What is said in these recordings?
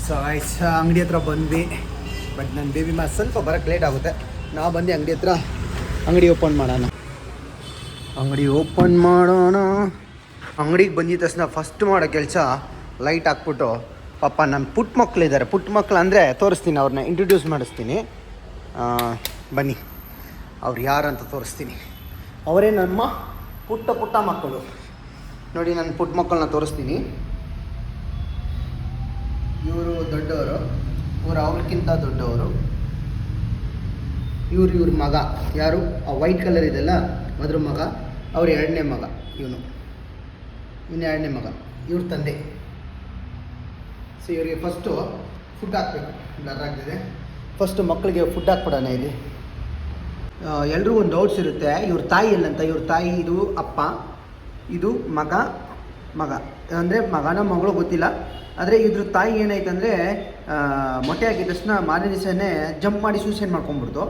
So ice ಅಂಗಡಿ ಹತ್ರ ಬಂದ್ವಿ. ಬಟ್ ನನ್ನ ಬೇಬಿ ಸ್ವಲ್ಪ ಬರೋಕ್ಕೆ ಲೇಟ್ ಆಗುತ್ತೆ. ನಾವು ಬಂದು ಅಂಗಡಿ ಹತ್ರ ಅಂಗಡಿ ಓಪನ್ ಮಾಡೋಣ. ಅಂಗಡಿಗೆ ಬಂದಿದ್ದ ತಕ್ಷಣ ಫಸ್ಟ್ ಮಾಡೋ ಕೆಲಸ ಲೈಟ್ ಹಾಕ್ಬಿಟ್ಟು, ಪಾಪ ನನ್ನ ಪುಟ್ಟ ಮಕ್ಕಳಿದ್ದಾರೆ. ಪುಟ್ಟ ಮಕ್ಕಳು ಅಂದರೆ ತೋರಿಸ್ತೀನಿ, ಅವ್ರನ್ನ ಇಂಟ್ರೊಡ್ಯೂಸ್ ಮಾಡಿಸ್ತೀನಿ. ಬನ್ನಿ, ಅವ್ರು ಯಾರಂತ ತೋರಿಸ್ತೀನಿ. ಅವರೇ ನಮ್ಮ ಪುಟ್ಟ ಮಕ್ಕಳು. ನೋಡಿ, ನನ್ನ ಪುಟ್ಟ ಮಕ್ಕಳನ್ನ ತೋರಿಸ್ತೀನಿ. ಇವರು ದೊಡ್ಡವರು, ಇವರು ಅವ್ರಿಗಿಂತ ದೊಡ್ಡವರು. ಇವ್ರ ಮಗ ಯಾರು, ಆ ವೈಟ್ ಕಲರ್ ಇದೆಲ್ಲ ಅದ್ರ ಮಗ. ಅವ್ರ ಎರಡನೇ ಮಗ ಇವನು ಎರಡನೇ ಮಗ, ಇವ್ರ ತಂದೆ. ಸೊ ಇವರಿಗೆ ಫಸ್ಟು ಫುಡ್ ಹಾಕ್ಬೇಕು. ಬ್ಲರ್ ಆಗ್ತಿದೆ. ಫಸ್ಟು ಮಕ್ಕಳಿಗೆ ಫುಡ್ ಹಾಕ್ಬಿಡೋಣ. ಇಲ್ಲಿ ಎಲ್ರಿಗೂ ಒಂದು ಡೌಟ್ಸ್ ಇರುತ್ತೆ, ಇವ್ರ ತಾಯಿ ಎಲ್ಲಂತ. ಇವ್ರ ತಾಯಿ ಇದು ಅಪ್ಪ, ಇದು ಮಗ ಅಂದರೆ ಮಗನ ಮಗಳು ಗೊತ್ತಿಲ್ಲ. ಆದರೆ ಇದ್ರ ತಾಯಿ ಏನಾಯ್ತಂದರೆ ಮೊಟ್ಟೆ ಹಾಕಿದ ತಕ್ಷಣ ಮಾರನೇ ದಿವಸನೇ ಜಂಪ್ ಮಾಡಿ ಸೂಸೈಡ್ ಮಾಡ್ಕೊಂಡ್ಬಿಡ್ತು.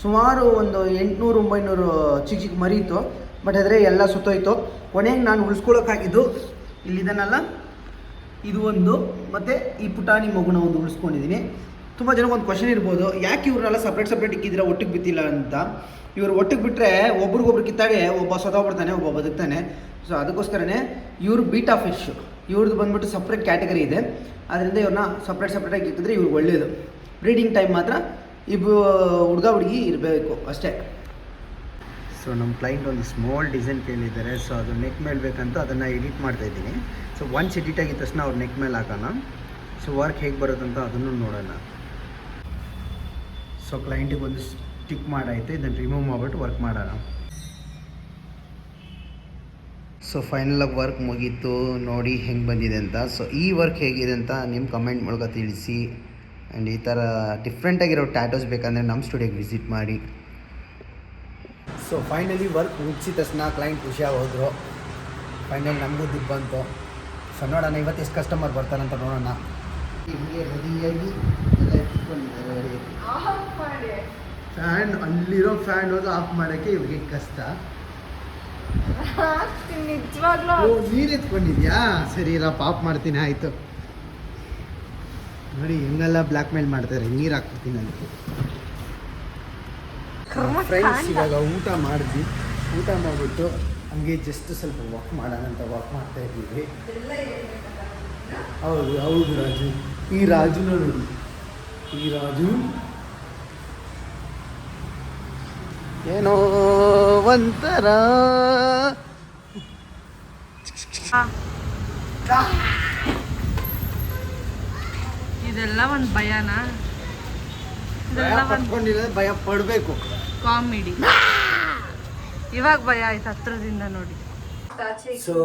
ಸುಮಾರು ಒಂದು 800-900 ಚಿಕ್ಕ ಮರೀತು. ಬಟ್ ಆದರೆ ಎಲ್ಲ ಸುತ್ತೋಯ್ತು. ಕೊನೆಗೆ ನಾನು ಉಳಿಸ್ಕೊಳ್ಳೋಕ್ಕಾಗಿದ್ದು ಇಲ್ಲಿದನಲ್ಲ, ಇದು ಒಂದು, ಮತ್ತು ಈ ಪುಟಾಣಿ ಮಗುನ ಒಂದು ಉಳಿಸ್ಕೊಂಡಿದ್ದೀನಿ. ತುಂಬ ಜನಕ್ಕೆ ಒಂದು ಕ್ವಶನ್ ಇರ್ಬೋದು, ಯಾಕೆ ಇವ್ರನ್ನೆಲ್ಲ ಸಪ್ರೇಟ್ ಇಕ್ಕಿದ್ರೆ ಒಟ್ಟಿಗೆ ಬಿತ್ತಿಲ್ಲ ಅಂತ. ಇವರು ಒಟ್ಟಿಗೆ ಬಿಟ್ಟರೆ ಒಬ್ರಿಗೊಬ್ರು ಕಿತ್ತಾಗೆ ಒಬ್ಬ ಸತ್ತೋಗ್ಬಿಡ್ತಾನೆ, ಒಬ್ಬ ಬದುಕ್ತಾನೆ. ಸೊ ಅದಕ್ಕೋಸ್ಕರನೇ ಇವರು ಬೀಟಾ ಫಿಶ್. ಇವ್ರದ್ದು ಬಂದ್ಬಿಟ್ಟು ಸಪ್ರೇಟ್ ಕ್ಯಾಟಗರಿ ಇದೆ. ಅದರಿಂದ ಇವ್ರನ್ನ ಸಪ್ರೇಟಾಗಿ ಇಕ್ಕಿದ್ರೆ ಇವ್ರಿಗೆ ಒಳ್ಳೆಯದು. ಬ್ರೀಡಿಂಗ್ ಟೈಮ್ ಮಾತ್ರ ಇಬ್ಬರು ಹುಡುಗಿ ಇರಬೇಕು ಅಷ್ಟೇ. ಸೊ ನಮ್ಮ ಕ್ಲೈಂಟ್ ಒಂದು ಸ್ಮಾಲ್ ಡಿಸೈನ್ ಕೇಳಿದ್ದಾರೆ. ಸೊ ಅದು ನೆಕ್ ಮೇಲೆ ಬೇಕಂತ ಅದನ್ನು ಎಡಿಟ್ ಮಾಡ್ತಾಯಿದ್ದೀನಿ. ಸೊ ಒನ್ಸ್ ಎಡಿಟ್ ಆಗಿದ ತಕ್ಷಣ ಅವ್ರು ನೆಕ್ ಮೇಲೆ ಹಾಕೋಣ. ಸೊ ವರ್ಕ್ ಹೇಗೆ ಬರುತ್ತಂತ ಅದನ್ನು ನೋಡೋಣ. ಸೊ ಕ್ಲೈಂಟಿಗೆ ಒಂದು ಸ್ಟಿಕ್ ಮಾಡೈತೆ, ಇದನ್ನು ರಿಮೂವ್ ಮಾಡಿಬಿಟ್ಟು ವರ್ಕ್ ಮಾಡೋಣ. ಸೊ ಫೈನಲಾಗಿ ವರ್ಕ್ ಮುಗೀತು. ನೋಡಿ ಹೆಂಗೆ ಬಂದಿದೆ ಅಂತ. ಸೊ ಈ ವರ್ಕ್ ಹೇಗಿದೆ ಅಂತ ನಿಮ್ಮ ಕಮೆಂಟ್ ಮೂಲಕ ತಿಳಿಸಿ. ಆ್ಯಂಡ್ ಈ ಥರ ಡಿಫ್ರೆಂಟಾಗಿರೋ ಟ್ಯಾಟೋಸ್ ಬೇಕಂದರೆ ನಮ್ಮ ಸ್ಟುಡಿಯೋಗೆ ವಿಸಿಟ್ ಮಾಡಿ. ಸೊ ಫೈನಲಿ ವರ್ಕ್ ಮುಗಿಸಿದ ತಕ್ಷಣ ಕ್ಲೈಂಟ್ ಖುಷಿಯಾಗಿ ಹೋದರು. ಫೈನಲ್ ನಮಗೂ ದುಡ್ಡು ಬಂತು. ಸೊ ನೋಡೋಣ ಇವತ್ತು ಎಷ್ಟು ಕಸ್ಟಮರ್ ಬರ್ತಾರಂತ ನೋಡೋಣ. ಹೀಗೆ ರೆಡಿಯಾಗಿ ಎಲ್ಲ ಎತ್ಕೊಂಡಿದ್ದಾರೆ. ಫ್ಯಾನ್, ಅಲ್ಲಿರೋ ಫ್ಯಾನ್ ಹೋದು ಆಫ್ ಮಾಡೋಕ್ಕೆ ಇವ್ರಿಗೆ ಕಷ್ಟ. ನೀರು ಎತ್ಕೊಂಡಿದ್ಯಾ? ಸರಿ ಇರಪ್ಪ, ಆಫ್ ಮಾಡ್ತೀನಿ. ಆಯಿತು. ನೋಡಿ ಹೆಂಗೆಲ್ಲ ಬ್ಲ್ಯಾಕ್ ಮೇಲ್ ಮಾಡ್ತಾರೆ. ನೀರು ಹಾಕ್ಬಿಡ್ತೀನಿ ಅಂತ. ಫ್ರೆಂಡ್ಸ್, ಇವಾಗ ಊಟ ಮಾಡಿಬಿಟ್ಟು ಹಂಗೆ ಜಸ್ಟ್ ಸ್ವಲ್ಪ ವಾಕ್ ಮಾಡೋಣ ಅಂತ ವಾಕ್ ಮಾಡ್ತಾ ಇದ್ದೀವಿ. ಹೌದು ರಾಜು. ಈ ರಾಜುನ ನೋಡಿ, ಈ ರಾಜು ಏನೋ ಒಂಥರ. ಇದೆಲ್ಲ ಒಂದು ಭಯನಾ? ಭಯ ಪಡಬೇಕು. ಕಾಮಿಡಿ. ಇವಾಗ ಭಯ ಆಯ್ತು ಹತ್ರದಿಂದ ನೋಡಿ. ಸೊ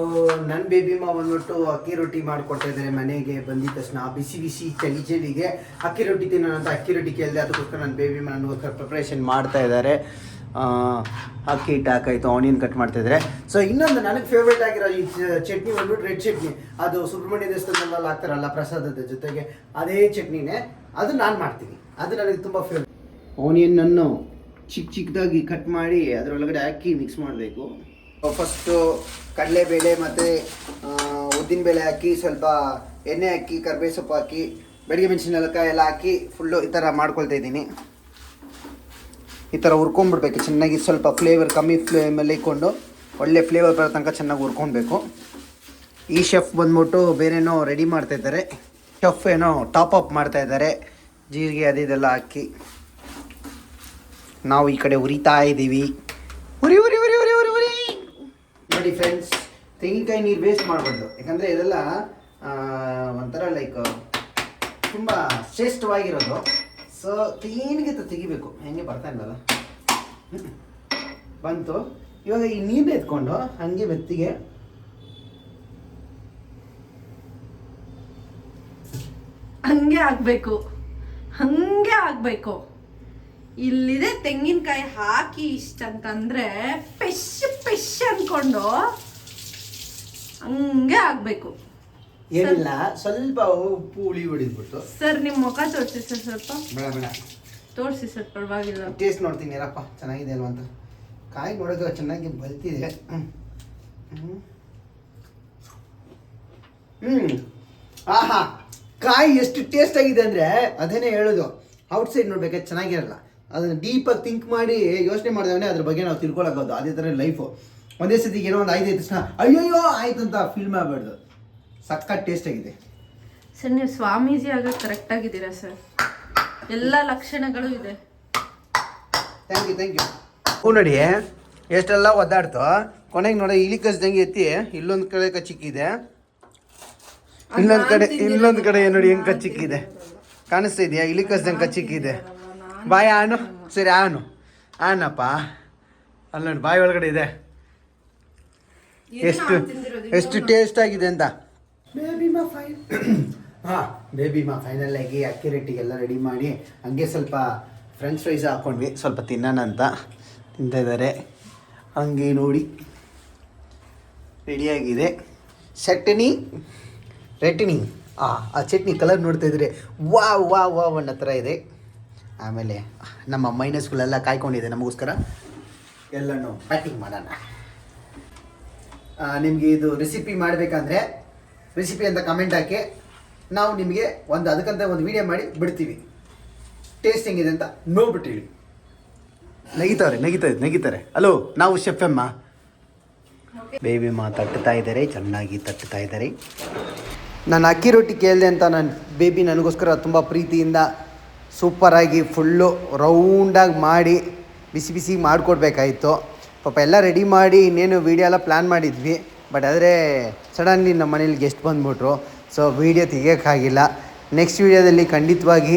ನನ್ನ ಬೇಬಿ ಬಂದ್ಬಿಟ್ಟು ಅಕ್ಕಿ ರೊಟ್ಟಿ ಮಾಡಿಕೊಡ್ತಾ ಇದ್ದಾರೆ. ಮನೆಗೆ ಬಂದಿದ್ದ ತಕ್ಷಣ ಬಿಸಿ ಚಳಿಗೆ ಅಕ್ಕಿ ರೊಟ್ಟಿ ತಿನ್ನೋಣ ಅಂತ ಅಕ್ಕಿ ರೊಟ್ಟಿ ಕೇಳಿದೆ. ಅದಕ್ಕೋಸ್ಕರ ನನ್ನ ಬೇಬಿ ನನಗೋಸ್ಕರ ಪ್ರಿಪ್ರೇಷನ್ ಮಾಡ್ತಾ ಇದ್ದಾರೆ. ಅಕ್ಕಿ ಹಿಟ್ಟು ಹಾಕಾಯ್ತು, ಆನಿಯನ್ ಕಟ್ ಮಾಡ್ತಾಯಿದ್ದಾರೆ. ಸೊ ಇನ್ನೊಂದು ನನಗೆ ಫೇವ್ರೇಟ್ ಆಗಿರೋ ಈ ಚಟ್ನಿ ಬಂದ್ಬಿಟ್ಟು ರೆಡ್ ಚಟ್ನಿ. ಅದು ಸುಬ್ರಹ್ಮಣ್ಯ ದೇವಸ್ಥಾನದಲ್ಲೆಲ್ಲ ಹಾಕ್ತಾರಲ್ಲ ಪ್ರಸಾದದ ಜೊತೆಗೆ, ಅದೇ ಚಟ್ನಿನೇ. ಅದು ನಾನು ಮಾಡ್ತೀನಿ. ಅದು ನನಗೆ ತುಂಬ ಫೇವ್ರೇಟ್. ಆನಿಯನ್ನನ್ನು ಚಿಕ್ಕದಾಗಿ ಕಟ್ ಮಾಡಿ ಅದರೊಳಗಡೆ ಹಾಕಿ ಮಿಕ್ಸ್ ಮಾಡಬೇಕು. ಫಸ್ಟು ಕಡಲೆಬೇಳೆ ಮತ್ತು ಉದ್ದಿನಬೇಳೆ ಹಾಕಿ, ಸ್ವಲ್ಪ ಎಣ್ಣೆ ಹಾಕಿ, ಕರಿಬೇವು ಸೊಪ್ಪು ಹಾಕಿ, ಬೆಳಗ್ಗೆ ಮೆಣಸಿನಕಾಯಿ ಎಲ್ಲ ಹಾಕಿ ಫುಲ್ಲು ಈ ಥರ ಮಾಡ್ಕೊಳ್ತಾ ಇದ್ದೀನಿ. ಈ ಥರ ಹುರ್ಕೊಂಡ್ಬಿಡ್ಬೇಕು ಚೆನ್ನಾಗಿ. ಸ್ವಲ್ಪ ಫ್ಲೇವರ್ ಕಮ್ಮಿ ಫ್ಲೇಮಲ್ಲಿ ಇಟ್ಕೊಂಡು ಒಳ್ಳೆ ಫ್ಲೇವರ್ ಬರೋ ತನಕ ಚೆನ್ನಾಗಿ ಹುರ್ಕೊಳ್ಬೇಕು. ಈ ಶೆಫ್ ಬಂದ್ಬಿಟ್ಟು ಬೇರೆನೋ ರೆಡಿ ಮಾಡ್ತಾಯಿದ್ದಾರೆ. ಶೆಫ್ ಏನೋ ಟಾಪ್ ಅಪ್ ಮಾಡ್ತಾಯಿದ್ದಾರೆ, ಜೀರಿಗೆ ಅದು ಇದೆಲ್ಲ ಹಾಕಿ. ನಾವು ಈ ಕಡೆ ಉರಿತಾ ಇದ್ದೀವಿ. ಉರಿ ನೋಡಿ ಫ್ರೆಂಡ್ಸ್, ತೆಂಗಿನಕಾಯಿ ನೀರು ವೇಸ್ಟ್ ಮಾಡಬಾರ್ದು. ಯಾಕಂದರೆ ಇದೆಲ್ಲ ಒಂಥರ ಲೈಕ್ ತುಂಬ ಶ್ರೇಷ್ಠವಾಗಿರೋದು. ಸೊ ಕ್ಲೀನ್ಗೆ ತೆಗಿಬೇಕು. ಹೆಂಗೆ ಬರ್ತಾ ಇಲ್ಲಲ್ಲ, ಬಂತು. ಇವಾಗ ಈ ನೀರನ್ನ ಎತ್ಕೊಂಡು ಹಂಗೆ ಬೆತ್ತಿಗೆ ಹಂಗೆ ಆಗ್ಬೇಕು. ಇಲ್ಲಿದೆ ತೆಂಗಿನಕಾಯಿ ಹಾಕಿ ಇಷ್ಟ ಅಂತಂದ್ರೆ ಪೆಶ್ ಅನ್ಕೊಂಡು ಹಂಗೆ ಆಗ್ಬೇಕು. ಏನಿಲ್ಲ, ಸ್ವಲ್ಪ ಉಪ್ಪು ಹುಳಿ ಹೊಡಿದ್ಬಿಟ್ಟು. ಸರ್ ನಿಮ್ಮ ಮುಖ ತೋರಿಸಿ ಸರ್, ಸ್ವಲ್ಪ ಬೇಡ ತೋರಿಸಿ ಸರ್, ಪರವಾಗಿಲ್ಲ. ಟೇಸ್ಟ್ ನೋಡ್ತೀನಿ ಇರಪ್ಪ, ಚೆನ್ನಾಗಿದೆ ಅಲ್ವಾ ಅಂತ. ಕಾಯಿ ನೋಡೋದು ಚೆನ್ನಾಗಿ ಬಲ್ತಿದೆ. ಆಹಾ ಕಾಯಿ ಎಷ್ಟು ಟೇಸ್ಟ್ ಆಗಿದೆ ಅಂದರೆ ಅದೇನೇ ಹೇಳೋದು. ಔಟ್ಸೈಡ್ ನೋಡ್ಬೇಕಾದ್ರೆ ಚೆನ್ನಾಗಿರಲ್ಲ, ಅದನ್ನು ಡೀಪಾಗಿ ಥಿಂಕ್ ಮಾಡಿ ಯೋಚನೆ ಮಾಡಿದವನೇ ಅದ್ರ ಬಗ್ಗೆ ನಾವು ತಿಳ್ಕೊಳಕ್ಕೋದು. ಅದೇ ಥರ ಲೈಫು. ಒಂದೇ ಸತಿ ಏನೋ ಒಂದು 5 ತಕ್ಷಣ ಅಯ್ಯಯ್ಯೋ ಆಯ್ತು ಅಂತ ಫೀಲ್ ಮಾಡಬಾರ್ದು. ಸಖತ್ ಟೇಸ್ಟ್ ಆಗಿದೆ ಸರ್. ನೀವು ಸ್ವಾಮೀಜಿ ಆಗೋದು ಕರೆಕ್ಟ್ ಆಗಿದ್ದೀರಾ ಸರ್, ಎಲ್ಲ ಲಕ್ಷಣಗಳು ಇದೆ. Thank you. ಹ್ಞೂ ನೋಡಿ ಎಷ್ಟೆಲ್ಲ ಒದ್ದಾಡ್ತು, ಕೊನೆಗೆ ನೋಡಿ ಇಲಿ ಕಚ್ದಂಗೆ ಎತ್ತಿ ಇಲ್ಲೊಂದು ಕಡೆ ಕಚ್ಚಿಕ್ಕಿದೆ, ಇನ್ನೊಂದು ಕಡೆ ನೋಡಿ ಹೆಂಗೆ ಕಚ್ಚಿಕ್ಕಿದೆ. ಕಾಣಿಸ್ತಾ ಇದೆಯಾ? ಇಲಿ ಕಚ್ದಂಗೆ ಕಚ್ಚಿಕ್ಕಿದೆ. ಬಾಯಿ ಆನು, ಸರಿ ಆನಪ್ಪ. ಅಲ್ಲಿ ನೋಡಿ ಬಾಯಿ ಒಳಗಡೆ ಇದೆ, ಎಷ್ಟು ಟೇಸ್ಟ್ ಆಗಿದೆ ಅಂತ. ಬೇಬಿ ಮಾ ಫೈನಲ್ ಆಗಿ ಅಕ್ಕಿ ರೊಟ್ಟಿಗೆಲ್ಲ ರೆಡಿ ಮಾಡಿ ಹಂಗೆ ಸ್ವಲ್ಪ ಫ್ರೆಂಚ್ ಫ್ರೈಸ್ ಹಾಕ್ಕೊಂಡ್ವಿ, ಸ್ವಲ್ಪ ತಿನ್ನೋಣ ಅಂತ ತಿಂತಾ ಇದ್ದಾರೆ. ಹಂಗೆ ನೋಡಿ ರೆಡಿಯಾಗಿದೆ ಚಟ್ನಿ. ಆ ಚಟ್ನಿ ಕಲರ್ ನೋಡ್ತಾ ಇದ್ರೆ ವಾವ್ ಅನ್ನೋ ಥರ ಇದೆ. ಆಮೇಲೆ ನಮ್ಮ ಮೈನಸ್ಗಳೆಲ್ಲ ಕಾಯ್ಕೊಂಡಿದೆ ನಮಗೋಸ್ಕರ, ಎಲ್ಲನೂ ಪ್ಯಾಕಿಂಗ್ ಮಾಡೋಣ. ನಿಮಗೆ ಇದು ರೆಸಿಪಿ ಮಾಡಬೇಕಂದ್ರೆ ರೆಸಿಪಿ ಅಂತ ಕಮೆಂಟ್ ಹಾಕಿ, ನಾವು ನಿಮಗೆ ಅದಕ್ಕಂತ ಒಂದು ವಿಡಿಯೋ ಮಾಡಿ ಬಿಡ್ತೀವಿ. ಟೇಸ್ಟ್ ಹೆಂಗಿದೆ ಅಂತ ನೋಡ್ಬಿಟ್ಟು ಹೇಳಿ. ನಗಿತಾರೆ. ಹಲೋ, ನಾವು ಶೆಫ್ ಅಮ್ಮ. ಬೇಬಿ ಮಾ ತಟ್ಟುತ್ತಾ ಇದ್ದಾರೆ, ಚೆನ್ನಾಗಿ ತಟ್ಟುತ್ತಾ ಇದ್ದಾರೆ. ನಾನು ಅಕ್ಕಿ ರೊಟ್ಟಿ ಕೇಳಿದೆ ಅಂತ ನನ್ನ ಬೇಬಿ ನನಗೋಸ್ಕರ ತುಂಬ ಪ್ರೀತಿಯಿಂದ ಸೂಪರಾಗಿ ಫುಲ್ಲು ರೌಂಡಾಗಿ ಮಾಡಿ ಬಿಸಿ ಮಾಡಿಕೊಡ್ಬೇಕಾಯಿತು. ಪಾಪ ಎಲ್ಲ ರೆಡಿ ಮಾಡಿ ಇನ್ನೇನು ವೀಡಿಯೋ ಎಲ್ಲ ಪ್ಲ್ಯಾನ್ ಮಾಡಿದ್ವಿ. ಬಟ್ ಆದರೆ ಸಡನ್ಲಿ ನಮ್ಮ ಮನೇಲಿ ಗೆಸ್ಟ್ ಬಂದುಬಿಟ್ರು, ಸೊ ವೀಡಿಯೋ ತೆಗಿಯೋಕ್ಕಾಗಿಲ್ಲ. ನೆಕ್ಸ್ಟ್ ವೀಡಿಯೋದಲ್ಲಿ ಖಂಡಿತವಾಗಿ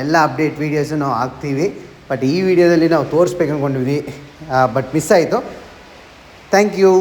ಎಲ್ಲ ಅಪ್ಡೇಟ್ ವೀಡಿಯೋಸು ನಾವು ಹಾಕ್ತೀವಿ. ಬಟ್ ಈ ವಿಡಿಯೋದಲ್ಲಿ ನಾವು ತೋರಿಸ್ಬೇಕು ಅಂದ್ಕೊಂಡಿದ್ವಿ, ಬಟ್ ಮಿಸ್ ಆಯಿತು. Thank you.